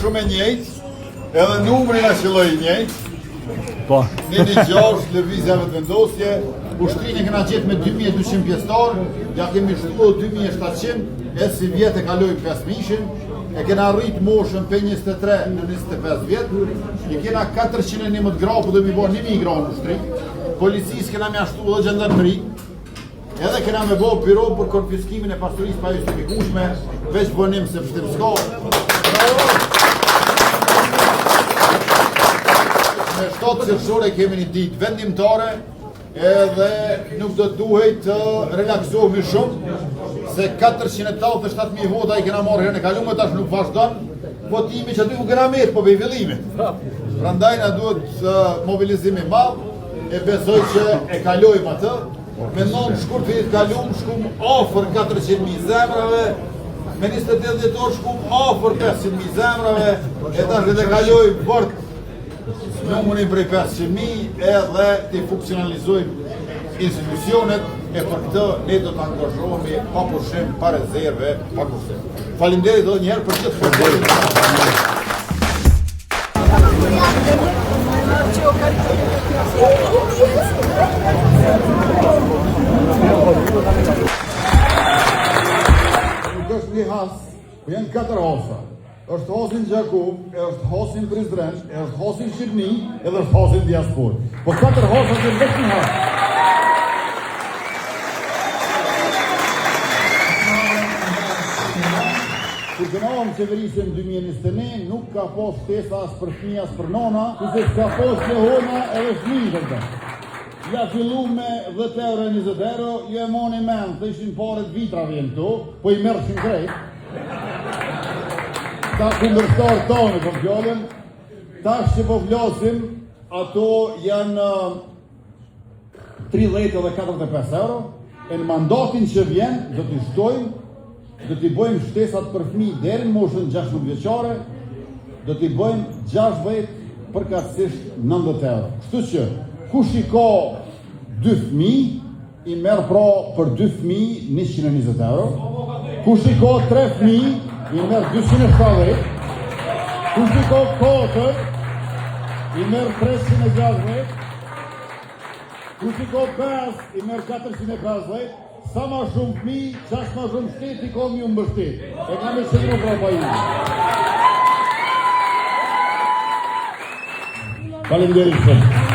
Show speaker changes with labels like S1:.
S1: shumë e njëjtë, edhe numrin e qëlloj i njëjtë.
S2: Po.
S1: Një 6 lëvizjave të vendosje, ushtrinë e kena qetë me 2200 pjesëtarë, ja kemi shtuar 2700, e si vjetë e kaloj 5000-shin, e kena rritë moshën për 23 në 25 vjetë, i kena 411 gra, po do mi bo 1000 gra në ushtri, policisë kena me ashtu dhe gjendarmeri, edhe kena me bo biro për konfiskimin e pasurisë pa justifikueshme, veç bënim se pështim s'ka. Me 7 qershore kemi një ditë vendimtare, edhe nuk do duhet të relaksohemi shumë, se 487.000 vota i kena marrë herën e kaluar, tash nuk vazhdon votimi që aty u kena merr, po për fillimin. Prandaj na duhet mobilizim i madh, e besoj që e kalojmë atë. Mendon shkurt vitit kalum shkum afër 400.000 zemrave, me 28 dhjetor shkum afër 500.000 zemrave, e tash edhe kalojmë fort numërin prej 500.000 edhe të funksionalizojmë institucionet, e për këtë ne do të angazhohemi pa pushim, pa rezerve, pa kurse. Faleminderit edhe një herë për këtë faleminderit. Nuk është një has, po janë 4 hasa. Është hasin Gjakub, është hasin Prizren, është hasin Shqipni, edhe është hasin Diaspor. Po 4 hasa që vetë një has. Kur të nëmë qeverisën 2021, nuk ka pas shtesa as për fëmijë as për nona, kurse s'ka pas në hona edhe fëmijë të të. Ja fillu me 10 euro e 20 euro, ju e moni men, të ishin paret vitra vjen këtu, po i mërëshin krejt. Ta kundërshtarë tonë, po fjallën, tash që po flasim, ato janë 30 edhe 45 euro, e në mandatin që vjen, do t'i shtojmë, do t'i bëjmë shtesat për fëmijë deri në moshën 16 vjeçare, do t'i bëjmë 60 përkatësisht 90 euro. Kështu që, kush i ka 2 fëmijë, i merr pra për 2 fëmijë 120 euro, kush i ka 3 fëmijë, i merr 270, kush i ka 4, i merr 360, kush i ka 5, i merr 450, sa ma shumë fëmijë, qash ma shumë shtetë i kom ju mbështet. E kam e qëndru pra pa ju. Faleminderit shumë.